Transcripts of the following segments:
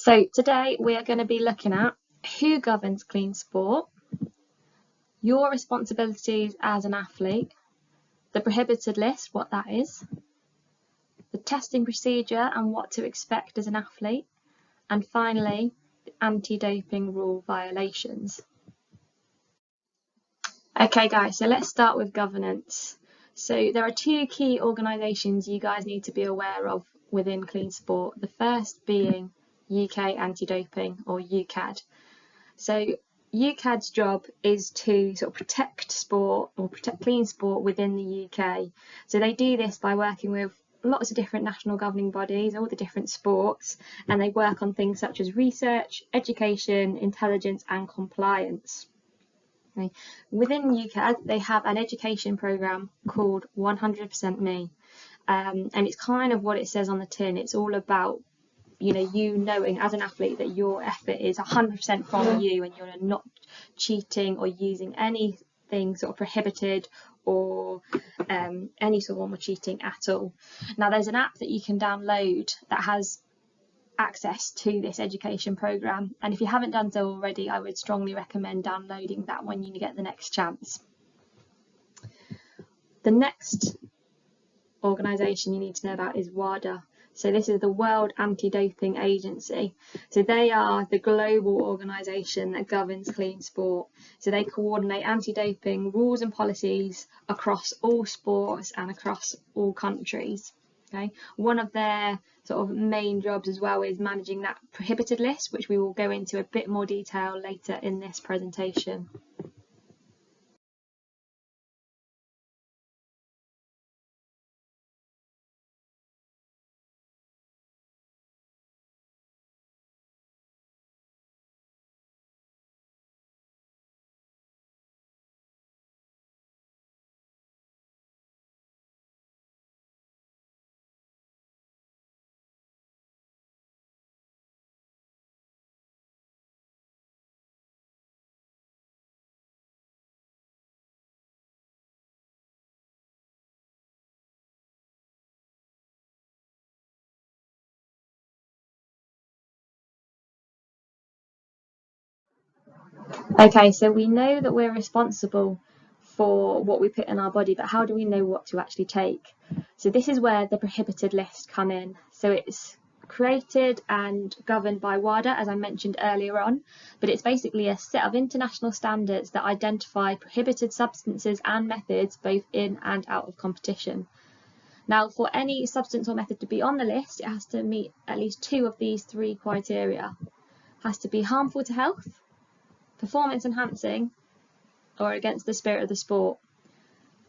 So today we are going to be looking at who governs clean sport, your responsibilities as an athlete, the prohibited list, what that is, the testing procedure and what to expect as an athlete, and finally, the anti-doping rule violations. Okay guys, so let's start with governance. So there are two key organisations you guys need to be aware of within clean sport. The first being UK Anti-Doping, or UKAD. So UKAD's job is to sort of protect sport or protect clean sport within the UK. So they do this by working with lots of different national governing bodies, all the different sports, and they work on things such as research, education, intelligence and compliance. Okay. Within UKAD, they have an education programme called 100% Me, and it's kind of what it says on the tin. It's all about you knowing as an athlete that your effort is 100% from you and you're not cheating or using anything sort of prohibited or any sort of form of cheating at all. Now there's an app that you can download that has access to this education programme, and if you haven't done so already, I would strongly recommend downloading that when you get the next chance. The next organisation you need to know about is WADA. So this is the World Anti-Doping Agency. So they are the global organisation that governs clean sport. So they coordinate anti-doping rules and policies across all sports and across all countries. Okay. One of their sort of main jobs as well is managing that prohibited list, which we will go into a bit more detail later in this presentation. Okay, so we know that we're responsible for what we put in our body, but how do we know what to actually take? So this is where the prohibited list come in. So it's created and governed by WADA, as I mentioned earlier on, but it's basically a set of international standards that identify prohibited substances and methods both in and out of competition. Now, for any substance or method to be on the list, it has to meet at least two of these three criteria. It has to be harmful to health, performance enhancing, or against the spirit of the sport.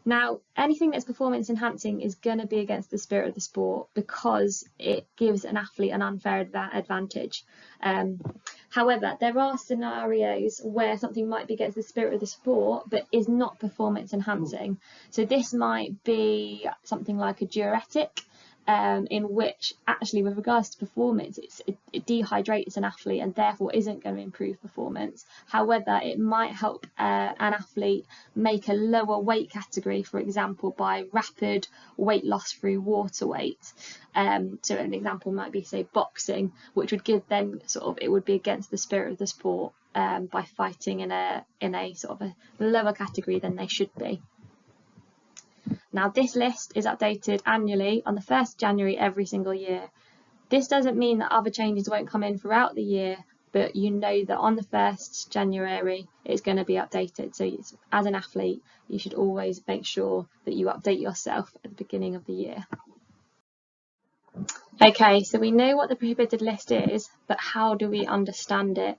Now, anything that's performance enhancing is going to be against the spirit of the sport because it gives an athlete an unfair advantage. However, there are scenarios where something might be against the spirit of the sport but is not performance enhancing. So this might be something like a diuretic, in which actually with regards to performance it dehydrates an athlete and therefore isn't going to improve performance. However, it might help an athlete make a lower weight category, for example by rapid weight loss through water weight. So an example might be, say, boxing, which would give them it would be against the spirit of the sport by fighting in a sort of a lower category than they should be. Now this list is updated annually on the 1st of January every single year. This doesn't mean that other changes won't come in throughout the year, but you know that on the 1st January it's going to be updated. So as an athlete, you should always make sure that you update yourself at the beginning of the year. Okay, so we know what the prohibited list is, but how do we understand it?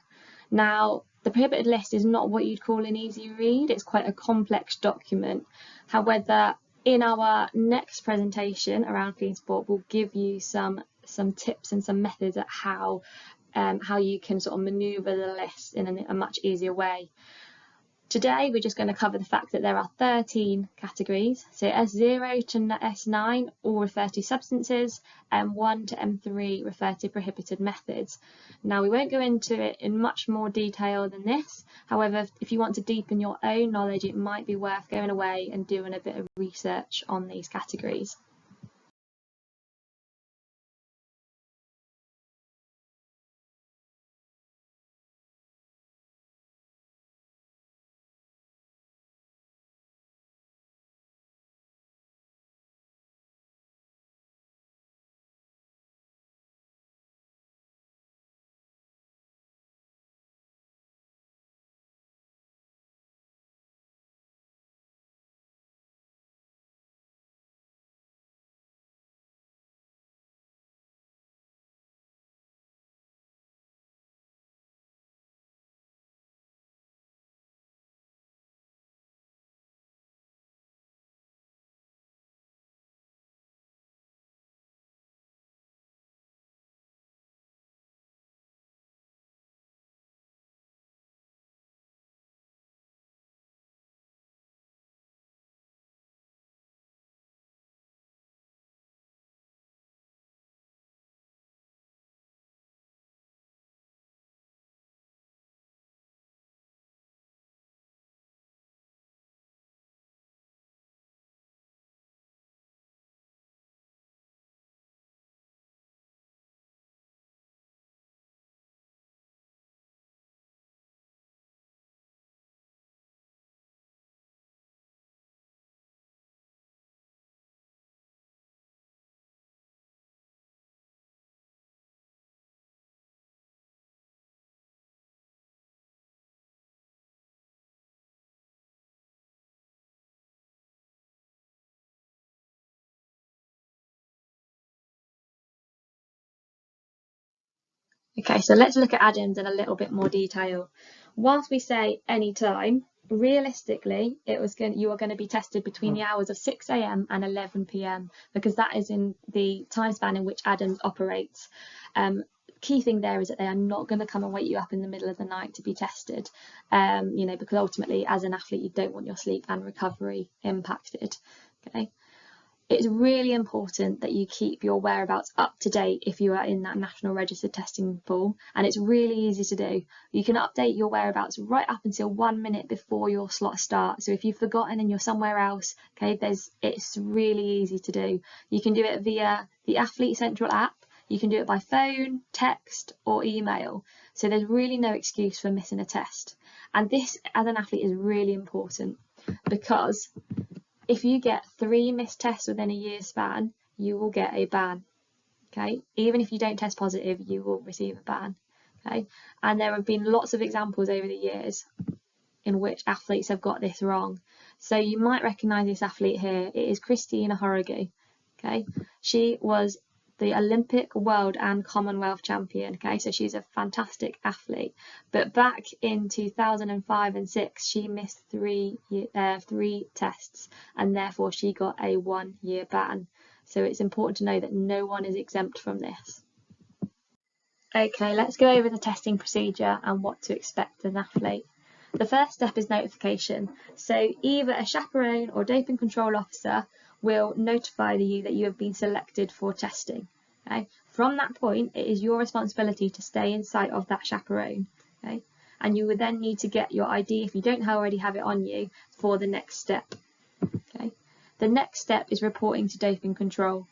Now, the prohibited list is not what you'd call an easy read. It's quite a complex document. However, in our next presentation around clean sport, we'll give you some tips and some methods at how you can sort of manoeuvre the list in a much easier way. Today, we're just going to cover the fact that there are 13 categories. So S0 to S9 all refer to substances, M1 to M3 refer to prohibited methods. Now, we won't go into it in much more detail than this. However, if you want to deepen your own knowledge, it might be worth going away and doing a bit of research on these categories. Okay, so let's look at add-ins in a little bit more detail. Whilst we say any time, realistically, you are going to be tested between the hours of 6 a.m. and 11 p.m. because that is in the time span in which Adams operates. Key thing there is that they are not going to come and wake you up in the middle of the night to be tested, because ultimately, as an athlete, you don't want your sleep and recovery impacted. Okay. It's really important that you keep your whereabouts up to date if you are in that national registered testing pool, and it's really easy to do. You can update your whereabouts right up until 1 minute before your slot starts. So if you've forgotten and you're somewhere else, okay, it's really easy to do. You can do it via the Athlete Central app. You can do it by phone, text, or email. So there's really no excuse for missing a test. And this, as an athlete, is really important because if you get 3 missed tests within a year's span, you will get a ban. Okay, even if you don't test positive, you will receive a ban. Okay, and there have been lots of examples over the years in which athletes have got this wrong. So you might recognise this athlete here. It is Christina Horrigu. Okay, she was the Olympic, World and Commonwealth champion. Okay, so she's a fantastic athlete. But back in 2005 and 6, she missed three tests, and therefore she got a 1-year ban. So it's important to know that no one is exempt from this. Okay, let's go over the testing procedure and what to expect as an athlete. The first step is notification. So either a chaperone or doping control officer will notify you that you have been selected for testing. Okay? From that point, it is your responsibility to stay in sight of that chaperone. Okay? And you would then need to get your ID, if you don't already have it on you, for the next step. Okay? The next step is reporting to doping control.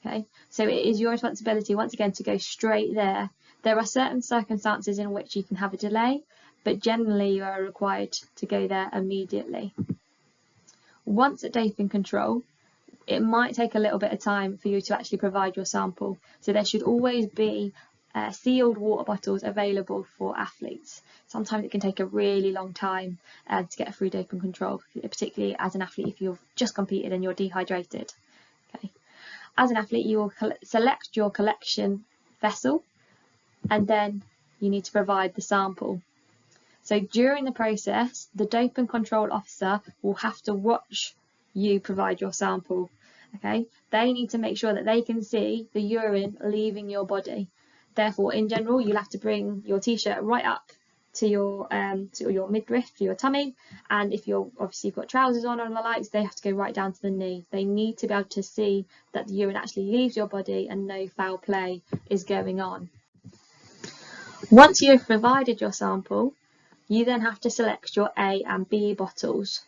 Okay? So it is your responsibility, once again, to go straight there. There are certain circumstances in which you can have a delay, but generally you are required to go there immediately. Once at doping control, it might take a little bit of time for you to actually provide your sample. So there should always be sealed water bottles available for athletes. Sometimes it can take a really long time to get through doping control, particularly as an athlete if you've just competed and you're dehydrated. Okay. As an athlete, you will select your collection vessel, and then you need to provide the sample. So during the process, the doping control officer will have to watch you provide your sample. Okay, they need to make sure that they can see the urine leaving your body. Therefore, in general, you'll have to bring your t-shirt right up to your midriff, to your tummy, and if you've got trousers on or the likes, they have to go right down to the knee. They need to be able to see that the urine actually leaves your body and no foul play is going on. Once you've provided your sample, you then have to select your A and B bottles.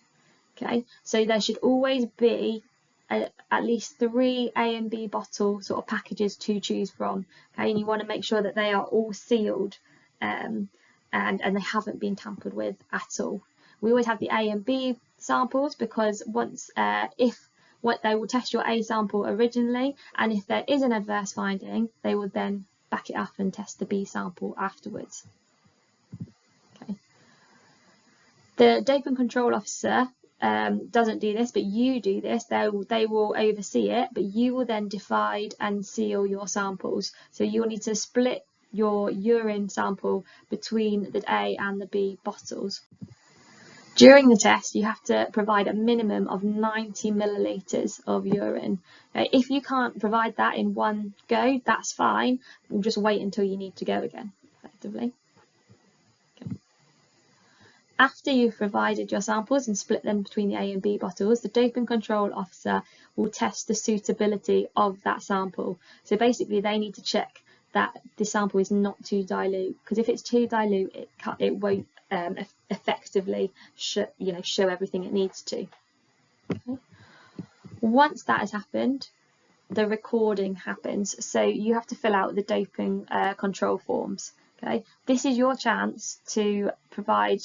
Okay, so there should always be at least 3 A and B bottle sort of packages to choose from. Okay, and you want to make sure that they are all sealed and they haven't been tampered with at all. We always have the A and B samples because they will test your A sample originally, and if there is an adverse finding, they will then back it up and test the B sample afterwards. Okay. The doping control officer doesn't do this, but you do this. They will oversee it, but you will then divide and seal your samples. So you'll need to split your urine sample between the A and the B bottles. During the test, you have to provide a minimum of 90 millilitres of urine. If you can't provide that in one go, that's fine. We'll just wait until you need to go again, effectively. Okay. After you've provided your samples and split them between the A and B bottles, the doping control officer will test the suitability of that sample. So basically, they need to check that the sample is not too dilute, because if it's too dilute, it won't effectively show everything it needs to. Okay. Once that has happened, the recording happens. So you have to fill out the doping control forms. Okay, this is your chance to provide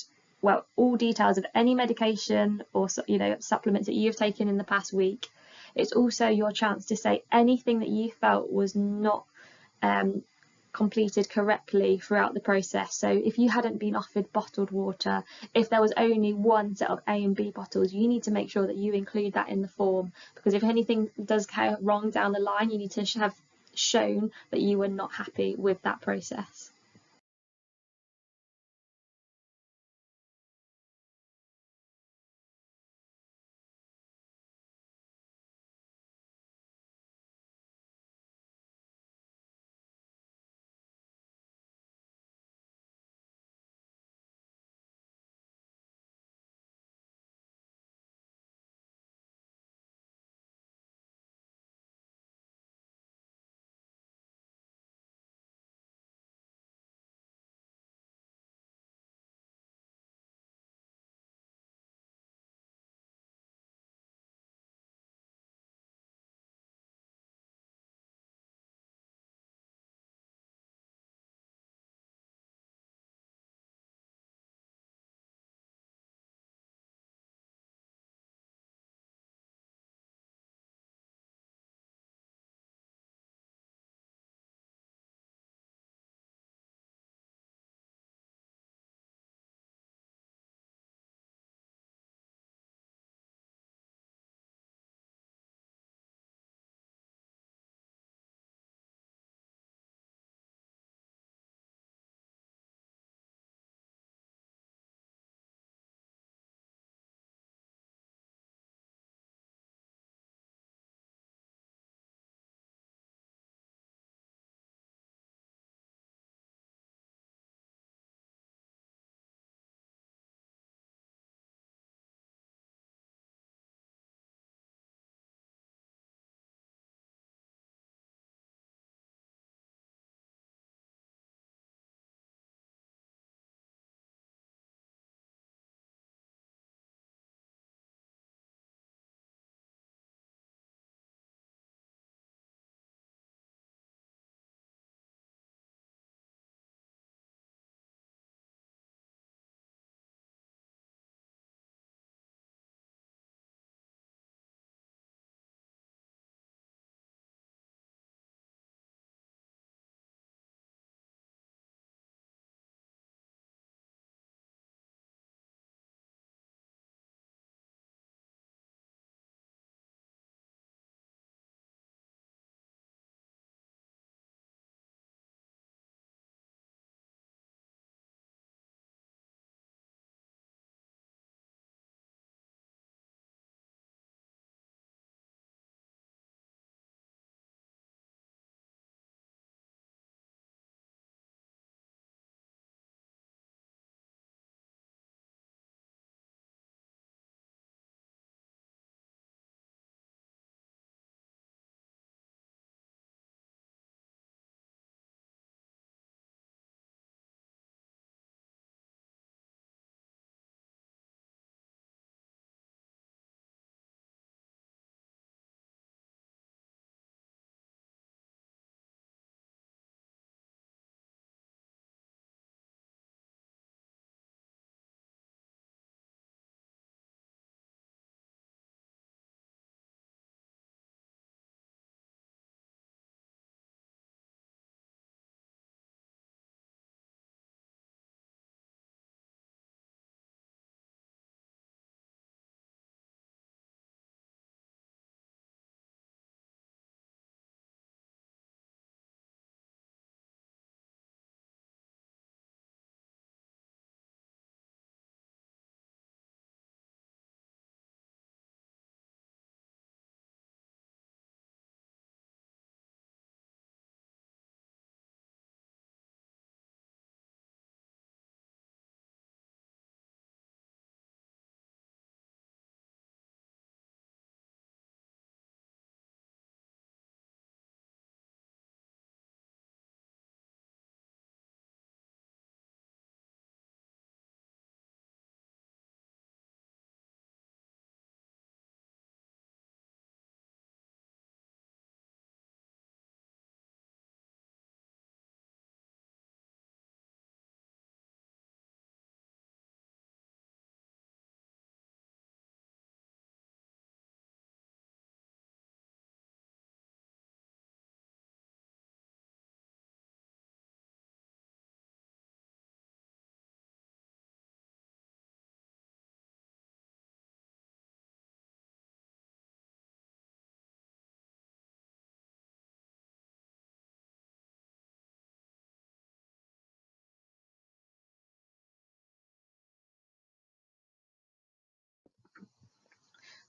all details of any medication or supplements that you've taken in the past week. It's also your chance to say anything that you felt was not completed correctly throughout the process. So if you hadn't been offered bottled water, if there was only one set of A and B bottles, you need to make sure that you include that in the form, because if anything does go wrong down the line, you need to have shown that you were not happy with that process.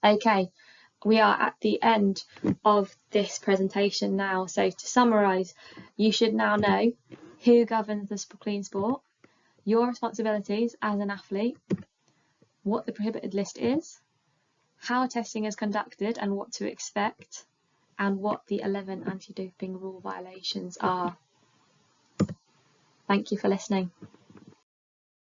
Okay, we are at the end of this presentation now. So to summarise, you should now know who governs the clean sport, your responsibilities as an athlete, what the prohibited list is, how testing is conducted and what to expect, and what the 11 anti-doping rule violations are. Thank you for listening.